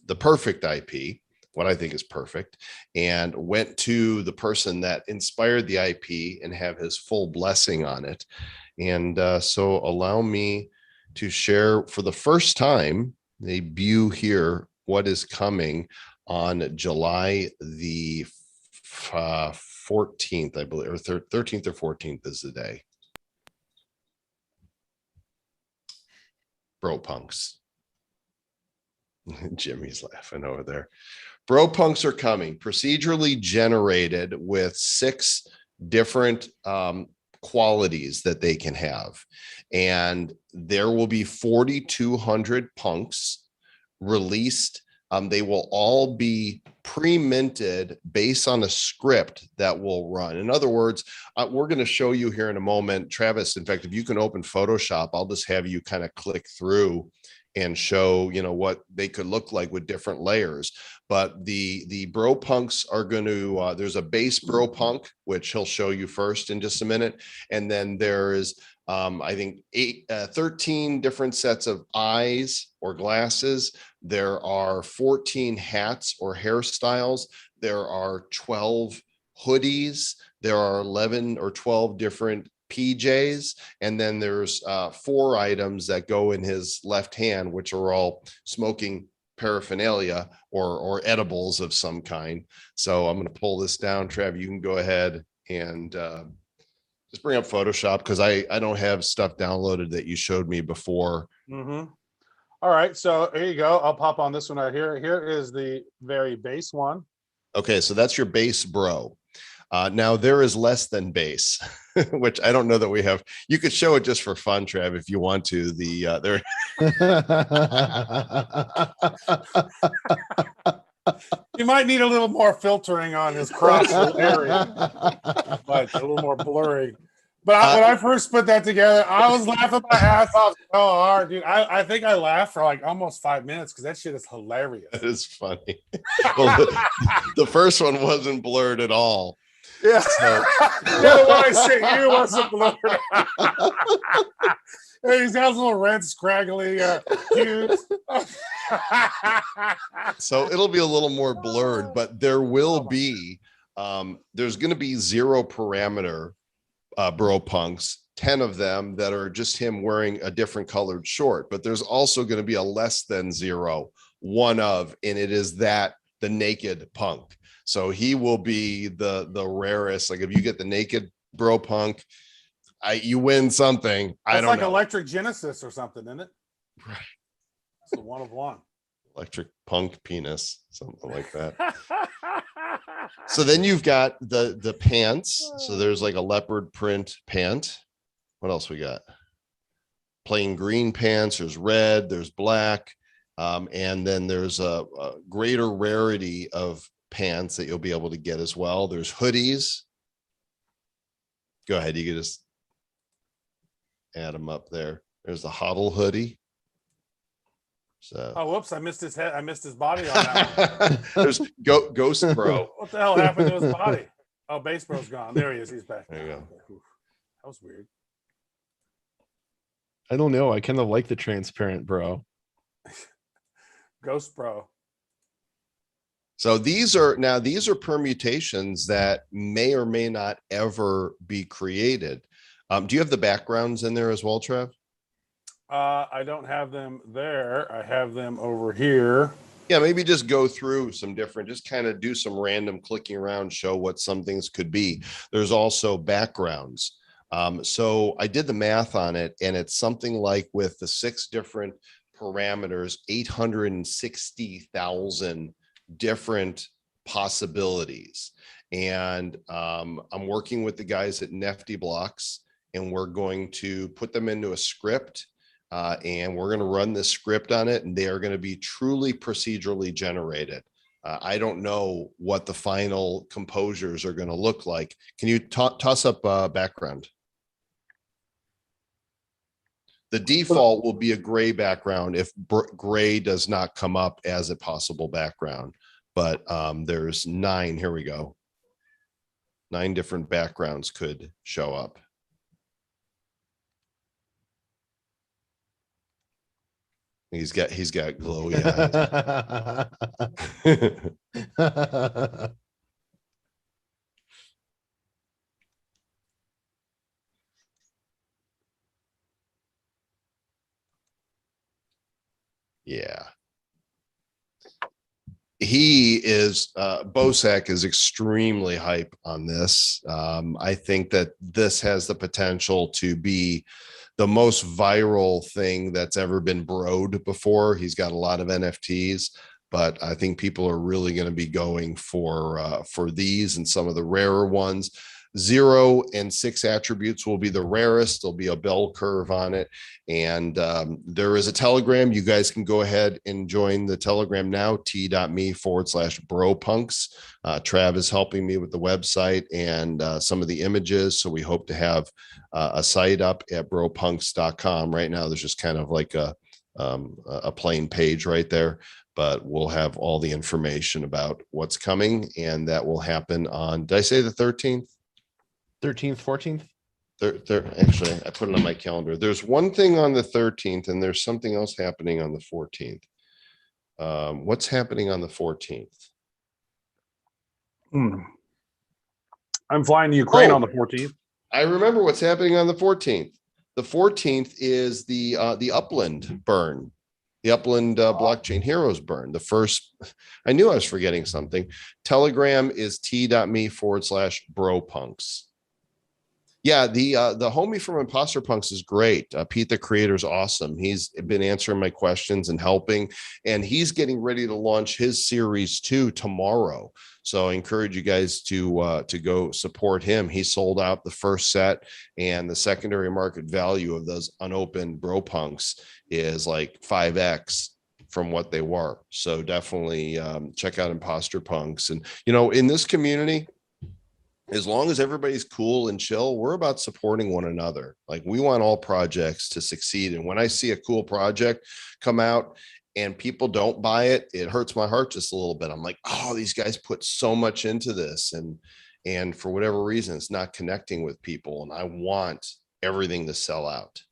the perfect IP, what I think is perfect, and went to the person that inspired the IP and have his full blessing on it. And so allow me to share for the first time, debut here, what is coming on July the 14th, I believe, or 13th or 14th is the day. Bro punks. Jimmy's laughing over there. Bro punks are coming, procedurally generated with 6 different qualities that they can have. And there will be 4,200 punks released. They will all be pre-minted based on a script that will run. In other words, we're going to show you here in a moment, Travis. In fact, if you can open Photoshop, I'll just have you kind of click through and show, what they could look like with different layers. But the bro punks are going to, there's a base bro punk, which he'll show you first in just a minute. And then there is I think 13 different sets of eyes or glasses. There are 14 hats or hairstyles. There are 12 hoodies. There are 11 or 12 different PJs. And then there's 4 items that go in his left hand, which are all smoking paraphernalia or edibles of some kind. So I'm going to pull this down. Trav, you can go ahead and just bring up Photoshop, because I don't have stuff downloaded that you showed me before.
Mm-hmm. All right, so here you go. I'll pop on this one right here. Here is the very base one.
Okay, so that's your base bro. Now there is less than base, which I don't know that we have. You could show it just for fun, Trav, if you want to. There.
You might need a little more filtering on his crotch area, but a little more blurry. But when I first put that together, I was laughing my ass off so hard, dude. I think I laughed for like almost 5 minutes because that shit is hilarious.
That is funny. Well, the first one wasn't blurred at all.
Yeah.
So,
The one I sent you wasn't blurred. He's got little red, scraggly pubes.
so it'll be a little more blurred, but there will be, there's going to be 0 parameter bro punks, 10 of them that are just him wearing a different colored short, but there's also going to be a less than 0, one of, and it is that the naked punk. So he will be the rarest. Like if you get the naked bro punk, you win something.
That's
I don't
like
know.
Electric Genesis or something, isn't it?
Right.
It's a one of one.
Electric punk penis, something like that. So then you've got the pants. So there's like a leopard print pant. What else we got? Plain green pants. There's red. There's black. And then there's a greater rarity of pants that you'll be able to get as well. There's hoodies. Go ahead. You can just add them up there. There's the HODL hoodie. So
Oh, whoops! I missed his head. I missed his body on that one.
there's Ghost Bro.
What the hell happened to his body? Oh, Base Bro's gone. There he is. He's back.
There you go.
Okay. That was weird.
I don't know. I kind of like the transparent bro.
Ghost Bro.
So these are permutations that may or may not ever be created. Do you have the backgrounds in there as well, Trev?
I don't have them there. I have them over here.
Yeah, maybe just go through some different, just kind of do some random clicking around, show what some things could be. There's also backgrounds. So I did the math on it, and it's something like with the 6 different parameters, 860,000 different possibilities. And I'm working with the guys at NFT Blocks, and we're going to put them into a script. And we're going to run this script on it, and they are going to be truly procedurally generated. I don't know what the final composures are going to look like. Can you toss up background? The default will be a gray background if gray does not come up as a possible background. But there's 9. Here we go. 9 different backgrounds could show up. He's got glowy eyes. Yeah. He is Bosak is extremely hype on this. I think that this has the potential to be the most viral thing that's ever been broed before. He's got a lot of NFTs, but I think people are really going to be going for these and some of the rarer ones. 0 and 6 attributes will be the rarest. There'll be a bell curve on it. And there is a Telegram. You guys can go ahead and join the Telegram now, t.me/bropunks. Trav is helping me with the website and some of the images. So we hope to have a site up at bropunks.com. Right now, there's just kind of like a plain page right there, but we'll have all the information about what's coming. And that will happen on, did I say the 13th?
13th, 14th?
There actually, I put it on my calendar. There's one thing on the 13th and there's something else happening on the 14th. What's happening on the 14th?
I'm flying to Ukraine
Oh.
on the 14th.
I remember what's happening on the 14th. The 14th is the Upland Burn, the Upland Blockchain Heroes Burn. The first, I knew I was forgetting something. Telegram is t.me/bro punks. Yeah, the homie from Imposter Punks is great. Pete, the creator, is awesome. He's been answering my questions and helping, and he's getting ready to launch his series 2 tomorrow. So I encourage you guys to go support him. He sold out the first set, and the secondary market value of those unopened bro punks is like 5x from what they were. So definitely check out Imposter Punks. And in this community, as long as everybody's cool and chill, we're about supporting one another. Like, we want all projects to succeed. And when I see a cool project come out and people don't buy it, it hurts my heart just a little bit. I'm like, oh, these guys put so much into this. And for whatever reason, it's not connecting with people. And I want everything to sell out.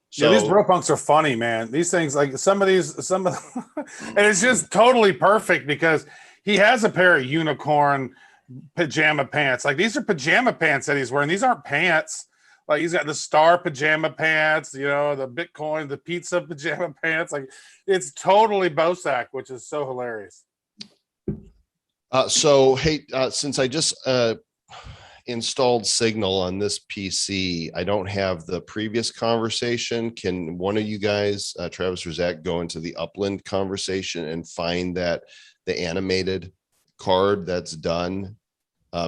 So, yeah, these bro punks are funny, man. These things, like some of and it's just totally perfect because he has a pair of unicorn pajama pants. Like, these are pajama pants that he's wearing. These aren't pants. Like, he's got the star pajama pants, the Bitcoin, the pizza pajama pants. Like, it's totally Bosack, which is so hilarious.
So, hey, since I just installed Signal on this PC, I don't have the previous conversation. Can one of you guys, Travis or Zach, go into the Upland conversation and find the animated card that's done?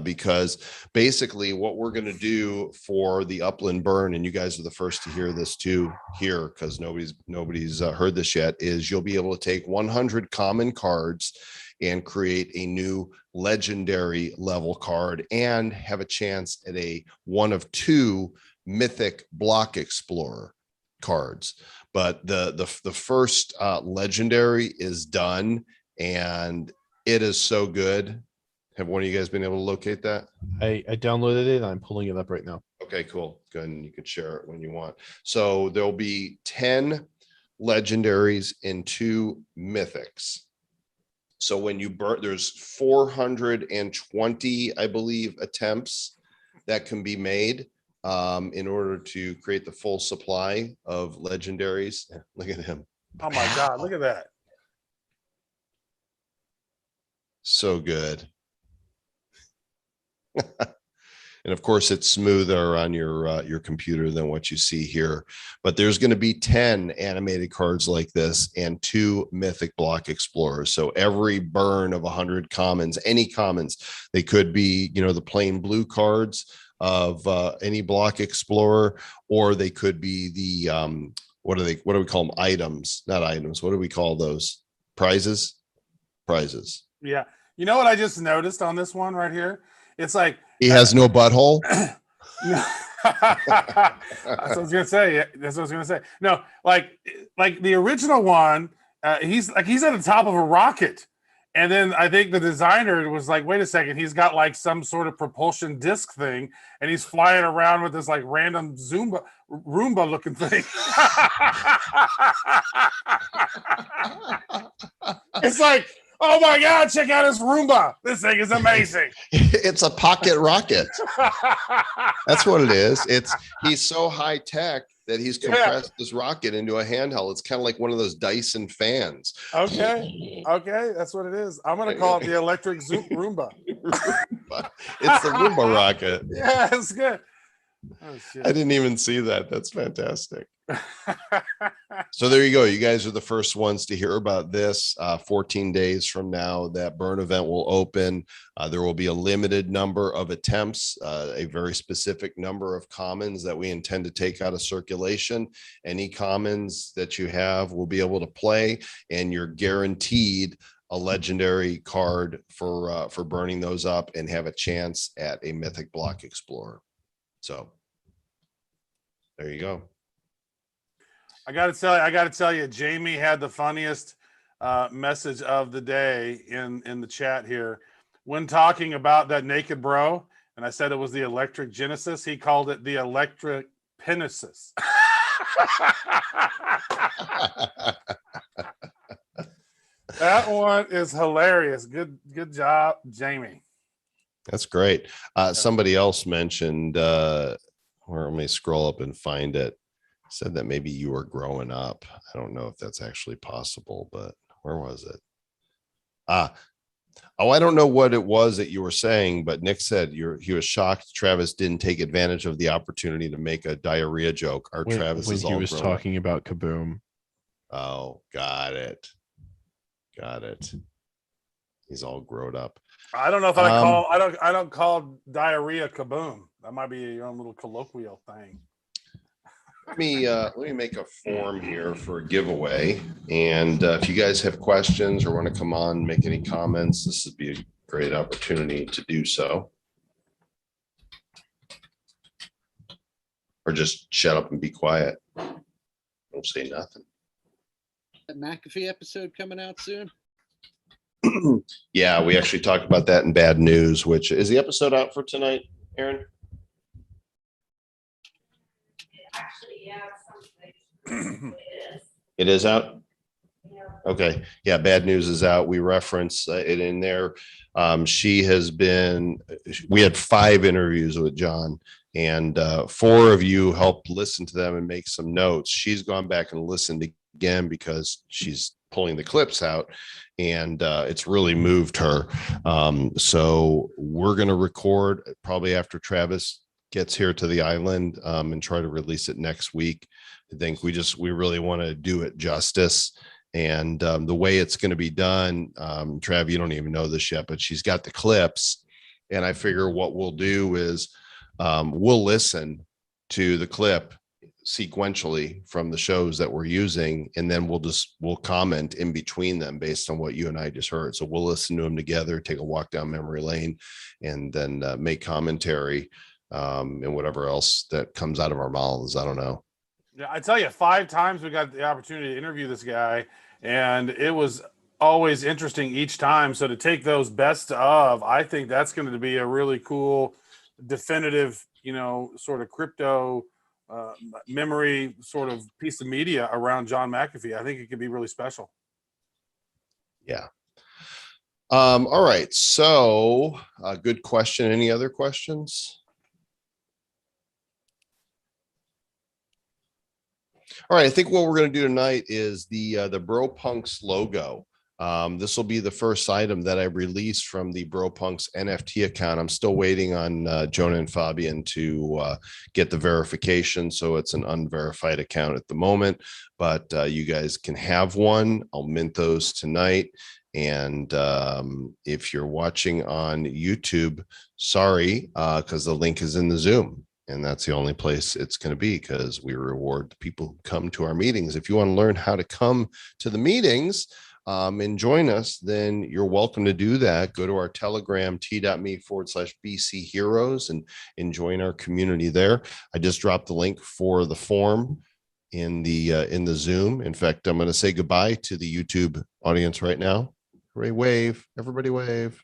Because basically what we're going to do for the Upland Burn, and you guys are the first to hear this too here, because nobody's heard this yet, is you'll be able to take 100 common cards and create a new legendary level card and have a chance at a 1 of 2 mythic block explorer cards. But the first legendary is done, and it is so good. Have one of you guys been able to locate that?
I downloaded it. I'm pulling it up right now.
Okay, cool. Good. And you can share it when you want. So there'll be 10 legendaries and 2 mythics. So when you burn, there's 420, I believe, attempts that can be made in order to create the full supply of legendaries. Look at him.
Oh my God, look at that.
So good. And of course, it's smoother on your computer than what you see here. But there's going to be 10 animated cards like this and 2 mythic block explorers. So every burn of 100 commons, any commons, they could be, the plain blue cards of any block explorer, or they could be the what do we call them? Items, not items. What do we call those? Prizes.
Yeah. You know what I just noticed on this one right here? It's like
he has no butthole.
That's what I was gonna say. That's what I was gonna say. No, like the original one, he's at the top of a rocket, and then I think the designer was like, "Wait a second, he's got like some sort of propulsion disc thing, and he's flying around with this like random Roomba looking thing." It's like, oh my God, check out his Roomba. This thing is amazing.
It's a pocket rocket. That's what it is. He's so high tech that he's compressed this rocket into a handheld. It's kind of like one of those Dyson fans.
Okay, that's what it is. I'm gonna call it the electric Roomba.
It's the Roomba rocket.
Yeah, it's good. Oh, shit.
I didn't even see that. That's fantastic. So there you go. You guys are the first ones to hear about this. 14 days from now, that burn event will open. There will be a limited number of attempts, a very specific number of commons that we intend to take out of circulation. Any commons that you have will be able to play, and you're guaranteed a legendary card for burning those up and have a chance at a mythic block explorer. So there you go.
I got to tell you, Jamie had the funniest message of the day in the chat here. when talking about that naked bro, and I said it was the electric Genesis, he called it the electric penises. That one is hilarious. Good job, Jamie.
That's great. Somebody else mentioned, or let me scroll up and find it. Said that maybe you were growing up. I don't know if that's actually possible, but where was it? I don't know what it was that you were saying, but Nick said he was shocked Travis didn't take advantage of the opportunity to make a diarrhea joke. Travis
when
is
he
all
was
grown
talking about Kaboom.
up. Oh, got it. He's all grown up.
I don't know if I don't call diarrhea kaboom. That might be your own little colloquial thing.
Let me make a form here for a giveaway. And if you guys have questions or want to come on, make any comments, this would be a great opportunity to do so. Or just shut up and be quiet. Don't say nothing.
That Mcafee episode coming out soon?
Yeah, we actually talked about that in Bad News, which is the episode out for tonight, Aaron?
Actually, yeah,
It is out? Okay. Yeah, Bad News is out. We reference it in there. We had 5 interviews with John, and 4 of you helped listen to them and make some notes. She's gone back and listened again because she's pulling the clips out, and it's really moved her. So we're going to record probably after Travis gets here to the island, and try to release it next week. I think we really want to do it justice. And the way it's going to be done, Trav, you don't even know this yet, but she's got the clips. And I figure what we'll do is we'll listen to the clip sequentially from the shows that we're using, and then we'll comment in between them based on what you and I just heard. So we'll listen to them together, take a walk down memory lane, and then make commentary and whatever else that comes out of our mouths. I don't know.
Yeah, I tell you, 5 times we got the opportunity to interview this guy, and it was always interesting each time. So to take those best of, I think that's going to be a really cool, definitive, sort of crypto memory sort of piece of media around John McAfee. I think it could be really special.
Yeah. All right. So good question. Any other questions? All right, I think what we're going to do tonight is the Bro Punks logo. This will be the first item that I released from the Bro Punks NFT account. I'm still waiting on Jonah and Fabian to get the verification, so it's an unverified account at the moment. But you guys can have one. I'll mint those tonight. And if you're watching on YouTube, sorry, because the link is in the Zoom. And that's the only place it's going to be, because we reward the people who come to our meetings. If you want to learn how to come to the meetings and join us, then you're welcome to do that. Go to our Telegram, t.me/BC Heroes, and join our community there. I just dropped the link for the form in the Zoom. In fact, I'm going to say goodbye to the YouTube audience right now. Everybody wave.